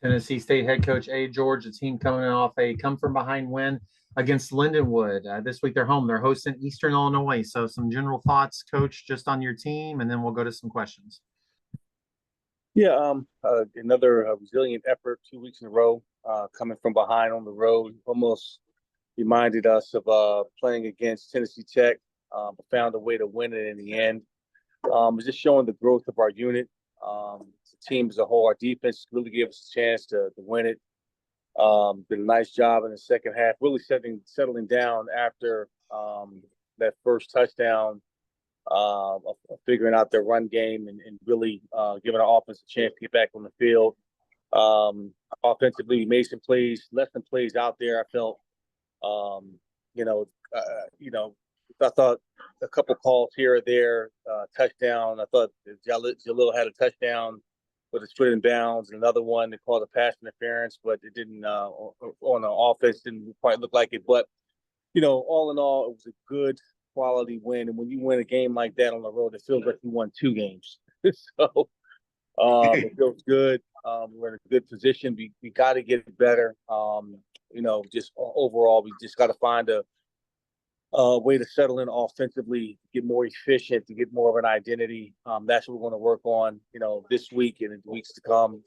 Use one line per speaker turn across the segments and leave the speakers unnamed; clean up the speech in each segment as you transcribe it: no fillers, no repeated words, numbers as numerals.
Tennessee State head coach A. George, the team coming off a come from behind win against Lindenwood. This week they're home. They're hosting Eastern Illinois. So, some general thoughts, coach, just on your team, and then we'll go to some questions.
Yeah, another resilient effort 2 weeks in a row, coming from behind on the road. Almost reminded us of playing against Tennessee Tech, but found a way to win it in the end. It's just showing the growth of our unit. The team as a whole, our defense really gave us a chance to win it. Did a nice job in the second half, really settling down after that first touchdown, of figuring out their run game and really giving our offense a chance to get back on the field. Offensively, we made some plays, left some plays out there. I felt, um, you know, uh, you know, I thought a couple calls here or there, touchdown. I thought Jalil had a touchdown with a foot in bounds. Another one they called a pass interference, but it didn't on the offense didn't quite look like it. But all in all, it was a good quality win. And when you win a game like that on the road, it feels like you won two games. So it feels good. We're in a good position. We got to get better. Just overall, we just got to find a way to settle in offensively, get more efficient, to get more of an identity. That's what we're going to work on, this week and in the weeks to come.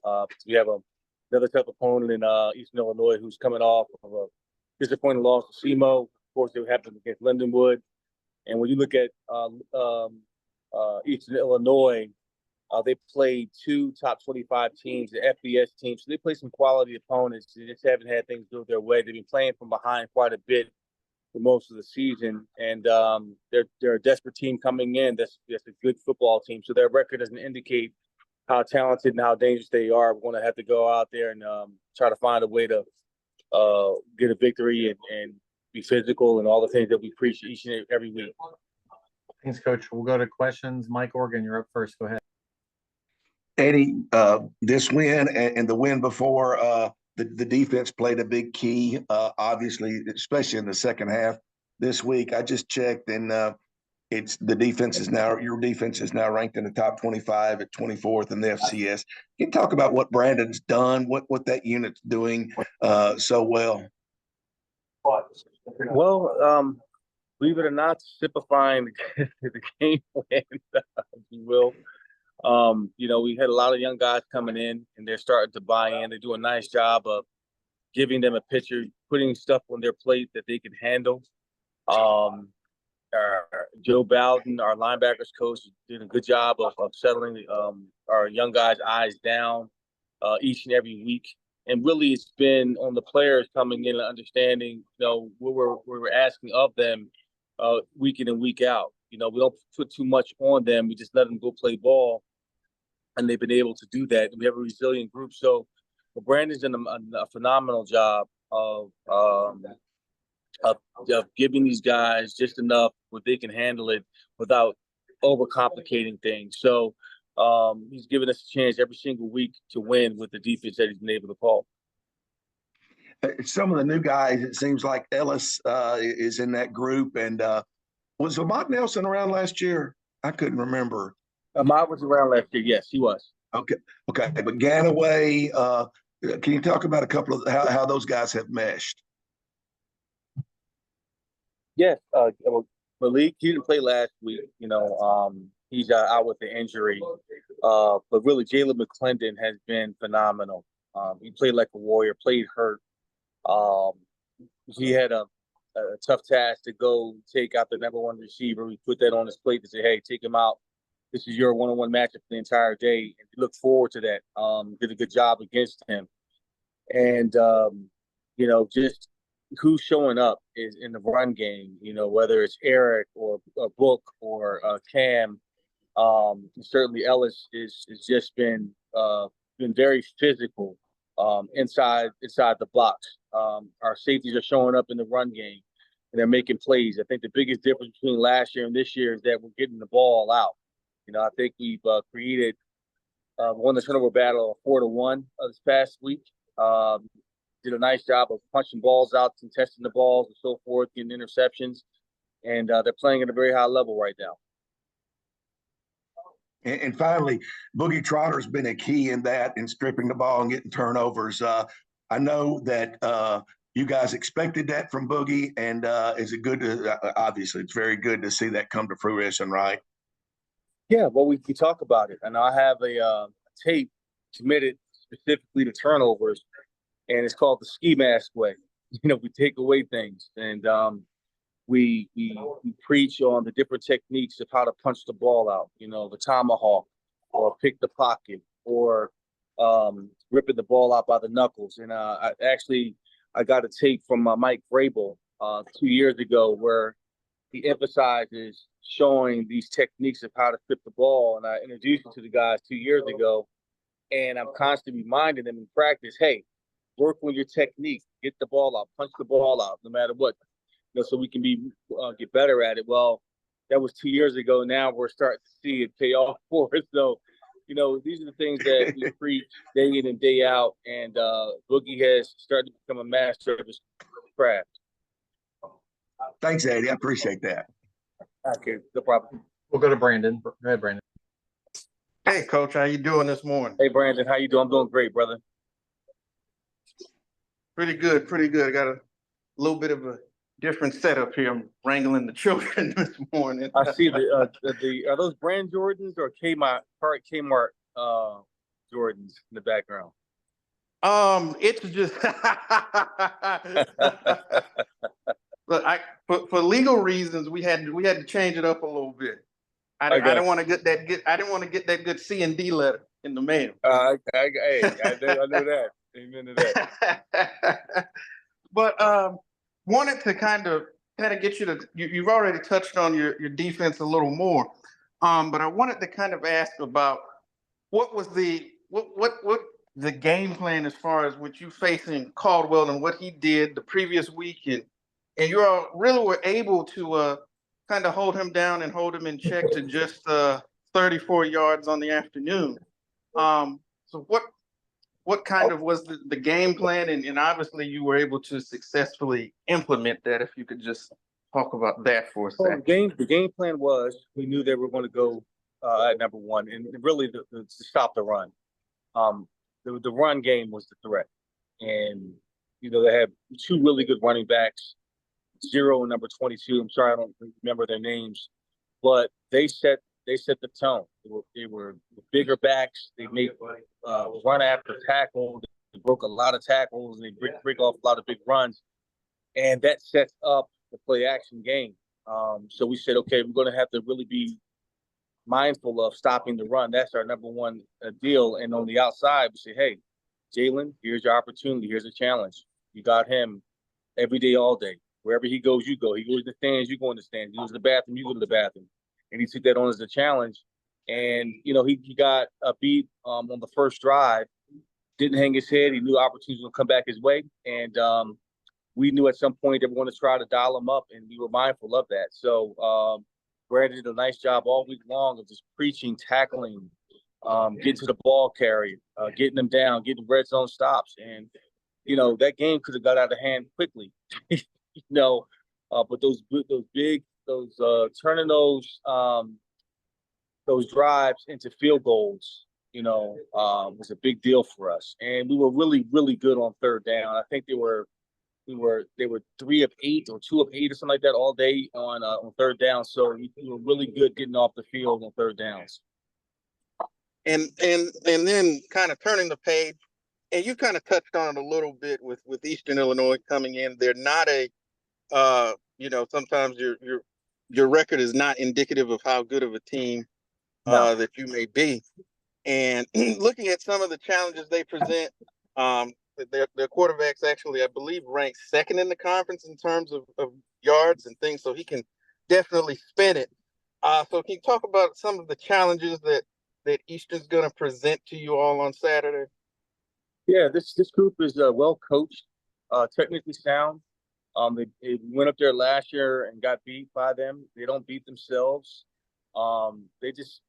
We have another tough opponent in Eastern Illinois who's coming off of a disappointing loss to SEMO. Of course, it happened against Lindenwood. And when you look at Eastern Illinois, they played two top 25 teams, the FBS teams. So they play some quality opponents. They just haven't had things go their way. They've been playing from behind quite a bit for most of the season, and they're a desperate team coming in. That's a good football team. So their record doesn't indicate how talented and how dangerous they are. We're going to have to go out there and try to find a way to get a victory and be physical and all the things that we preach each and every week.
Thanks, coach. We'll go to questions. Mike Organ, you're up first. Go ahead.
Eddie, this win and the win before, the defense played a big key, obviously, especially in the second half. This week, I just checked, and it's your defense is now ranked in the top 25 at 24th in the FCS. Can you talk about what Brandon's done, what that unit's doing so well?
Well, believe it or not, simplifying the game plan, if you will. We had a lot of young guys coming in, and they're starting to buy in. They do a nice job of giving them a picture, putting stuff on their plate that they can handle. Joe Bowden, our linebackers coach, did a good job of settling our young guys' eyes down each and every week. And really, it's been on the players coming in and understanding, what we're asking of them week in and week out. We don't put too much on them. We just let them go play ball, and they've been able to do that. We have a resilient group. So Brandon's done a phenomenal job of giving these guys just enough where they can handle it without overcomplicating things. So he's given us a chance every single week to win with the defense that he's been able to call.
Some of the new guys, it seems like Ellis is in that group. And was Lamont Nelson around last year? I couldn't remember.
Ahmad was around last year. Yes, he was.
Okay. But Ganaway, can you talk about a couple of how those guys have meshed?
Yes. Malik, he didn't play last week. He's out with the injury. But really, Jalen McClendon has been phenomenal. He played like a warrior, played hurt. He had a tough task to go take out the number one receiver. We put that on his plate to say, hey, take him out. This is your one-on-one matchup for the entire day. And we look forward to that. Did a good job against him. And, just who's showing up is in the run game, whether it's Eric or Book or Cam. Certainly Ellis is just been very physical inside the box. Our safeties are showing up in the run game, and they're making plays. I think the biggest difference between last year and this year is that we're getting the ball out. I think we've created won the turnover battle 4-1 this past week. Did a nice job of punching balls out, contesting the balls, and so forth, getting interceptions, and they're playing at a very high level right now.
And finally, Boogie Trotter's been a key in that, in stripping the ball and getting turnovers. I know that you guys expected that from Boogie, and is it good to, obviously, it's very good to see that come to fruition, right?
Yeah, well, we talk about it, and I have a tape committed specifically to turnovers, and it's called the ski mask way. We take away things, and we preach on the different techniques of how to punch the ball out. The tomahawk, or pick the pocket, or ripping the ball out by the knuckles. And I got a tape from Mike Vrabel 2 years ago where he emphasizes showing these techniques of how to flip the ball. And I introduced it to the guys 2 years ago, and I'm constantly reminding them in practice, hey, work on your technique, get the ball out, punch the ball out, no matter what, so we can get better at it. Well, that was 2 years ago. Now we're starting to see it pay off for us. So, these are the things that we preach day in and day out. And Boogie has started to become a master of his craft.
Thanks, Eddie. I appreciate that.
Okay, no problem.
We'll go to Brandon. Go ahead, Brandon.
Hey, Coach, how you doing this morning?
Hey, Brandon, how you doing? I'm doing great, brother.
Pretty good, pretty good. I got a little bit of a different setup here. I'm wrangling the children this morning.
I see are those brand Jordans or Kmart Jordans in the background?
It's just look, for legal reasons we had to change it up a little bit. I didn't want to get that good C and D letter in the mail.
I know that. Amen to that.
But wanted to kind of get you've already touched on your defense a little more. But I wanted to kind of ask about what was the game plan as far as what you facing Caldwell and what he did the previous week, and you all really were able to kind of hold him down and hold him in check to just 34 yards on the afternoon. So what kind of was the game plan, and obviously you were able to successfully implement that. If you could just talk about that for a second.
The game plan was, we knew they were going to go at number one, and really to stop the run. The run game was the threat, and they have two really good running backs, 0 and number 22. I'm sorry, I don't remember their names, but they set the tone. They were bigger backs. They made run after tackle. They broke a lot of tackles, and they break off a lot of big runs, and that sets up the play action game. So we said, okay, we're going to have to really be mindful of stopping the run. That's our number one deal. And on the outside, we say, hey, Jalen, here's your opportunity. Here's a challenge. You got him every day, all day. Wherever he goes, you go. He goes to the stands, you go in the stands. He goes to the bathroom, you go to the bathroom. And he took that on as a challenge. And, he got a beat on the first drive, didn't hang his head. He knew opportunities would come back his way. And we knew at some point they were going to try to dial him up, and we were mindful of that. So Brandon did a nice job all week long of just preaching, tackling, getting to the ball carrier, getting them down, getting red zone stops. And, that game could have got out of hand quickly. But turning those drives into field goals, was a big deal for us. And we were really, really good on third down. I think they were 3 of 8 or 2 of 8 or something like that all day on third down. So we were really good getting off the field on third downs.
And then kind of turning the page, and you kind of touched on it a little bit with Eastern Illinois coming in. They're not sometimes your record is not indicative of how good of a team that you may be. And looking at some of the challenges they present, their quarterbacks actually, I believe, ranked second in the conference in terms of yards and things. So he can definitely spin it. So can you talk about some of the challenges that Eastern's going to present to you all on Saturday?
Yeah, this group is well coached, technically sound. They went up there last year and got beat by them. They don't beat themselves. They just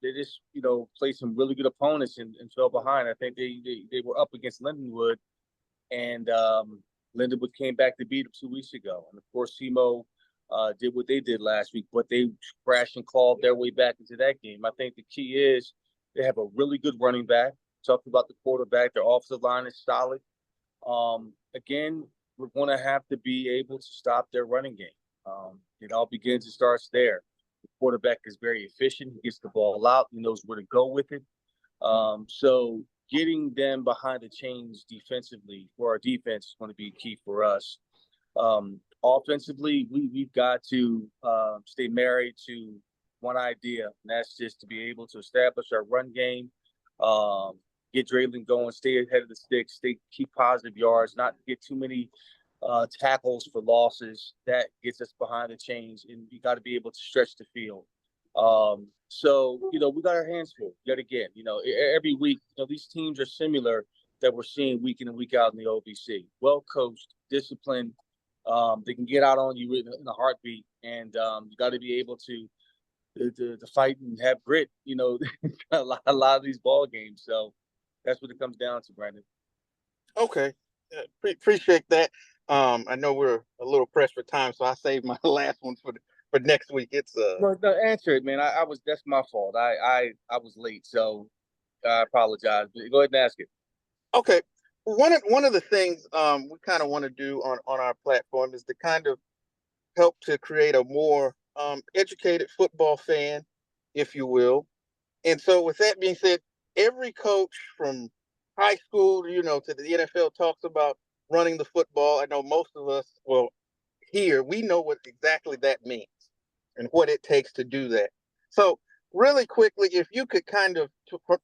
played some really good opponents and fell behind. I think they were up against Lindenwood, and Lindenwood came back to beat them 2 weeks ago. And of course, SEMO did what they did last week, but they crashed and clawed their way back into that game. I think the key is They have a really good running back. Talked about the quarterback. Their offensive line is solid. Again, we're going to have to be able to stop their running game. It all begins and starts there. The quarterback is very efficient. He gets the ball out. He knows where to go with it. So getting them behind the chains defensively for our defense is going to be key for us. Offensively, we've got to stay married to one idea, and that's just to be able to establish our run game, get Draylon going, stay ahead of the sticks, keep positive yards, not get too many tackles for losses. That gets us behind the chains, and you got to be able to stretch the field. So, we got our hands full yet again. Every week, these teams are similar that we're seeing week in and week out in the OVC. Well coached, disciplined. They can get out on you in a heartbeat, and you got to be able to fight and have grit. A lot of these ball games. So that's what it comes down to, Brandon.
Okay, appreciate that. I know we're a little pressed for time, so I saved my last one for next week. It's
No, answer it, man. That's my fault. I was late, so I apologize. Go ahead and ask it.
Okay. One of the things we kind of want to do on our platform is to kind of help to create a more educated football fan, if you will. And so with that being said, every coach from high school, to the NFL talks about running the football. I know most of us, here, we know what exactly that means and what it takes to do that. So really quickly, if you could kind of,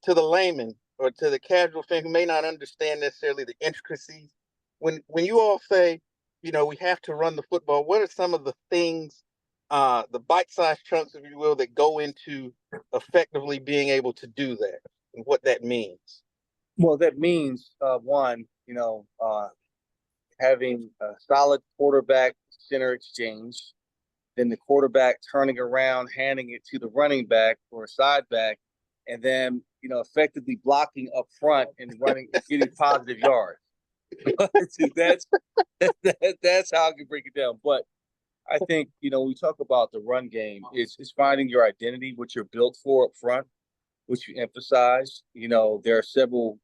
to the layman or to the casual fan who may not understand necessarily the intricacies, when you all say, we have to run the football, what are some of the things, the bite-sized chunks, if you will, that go into effectively being able to do that and what that means?
Well, that means, one, having a solid quarterback center exchange, then the quarterback turning around, handing it to the running back or a side back, and then, effectively blocking up front and running, getting positive yards. that's how I can break it down. But I think, we talk about the run game, it's finding your identity, what you're built for up front, which you emphasize. There are several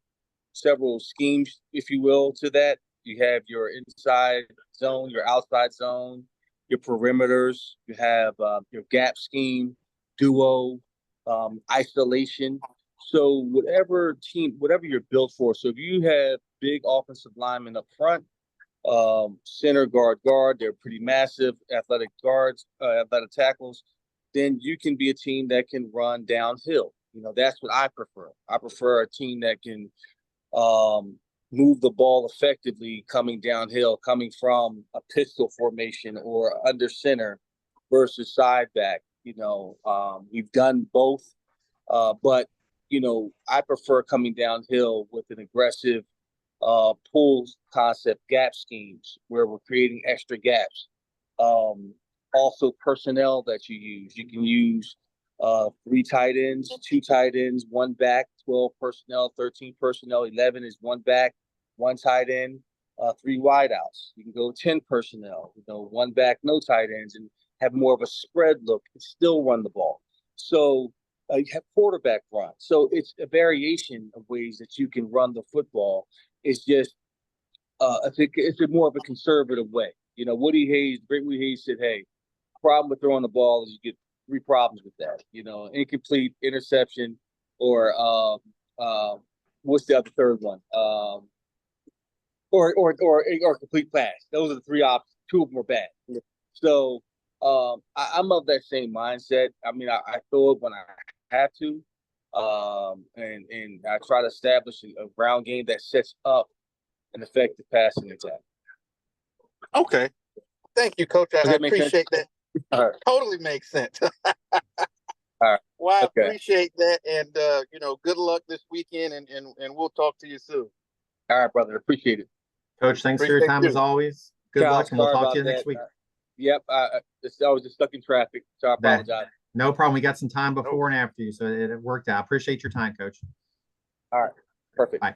schemes, if you will, to that. You have your inside zone, your outside zone, your perimeters. You have your gap scheme, duo, isolation. So whatever you're built for. So if you have big offensive linemen up front, center, guard, they're pretty massive, athletic guards, athletic tackles, then you can be a team that can run downhill. That's what I prefer. I prefer a team that can move the ball effectively coming downhill, coming from a pistol formation or under center versus side back. We've done both, but I prefer coming downhill with an aggressive pull concept, gap schemes where we're creating extra gaps. Also personnel that you use. You can use 3 tight ends, 2 tight ends, 1 back, 12 personnel, 13 personnel, 11 is 1 back, 1 tight end, 3 wideouts. You can go 10 personnel, 1 back, no tight ends, and have more of a spread look and still run the ball. So you have quarterback run. So it's a variation of ways that you can run the football. It's just, I think it's more of a conservative way. Great Woody Hayes said, hey, problem with throwing the ball is you get 3 problems with that. Incomplete, interception, or what's the other third one? Or complete pass. Those are the 3 options. 2 of them are bad. So I'm of that same mindset. I mean, I throw it when I have to, and I try to establish a ground game that sets up an effective passing attack.
Okay, thank you, Coach. I appreciate that.
All right.
Totally makes sense.
All right.
Well, I
Okay.
appreciate that, and good luck this weekend, and we'll talk to you soon.
All right, brother. Appreciate it.
Coach, thanks for your
Appreciate
time
you.
as always. Good luck, and we'll
Sorry
talk to you
about
next
that.
week.
Yep. I was just stuck in traffic, so I
That-
apologize.
No problem. We got some time before and after you, so it worked out. Appreciate your time, Coach.
All right. Perfect.
Bye.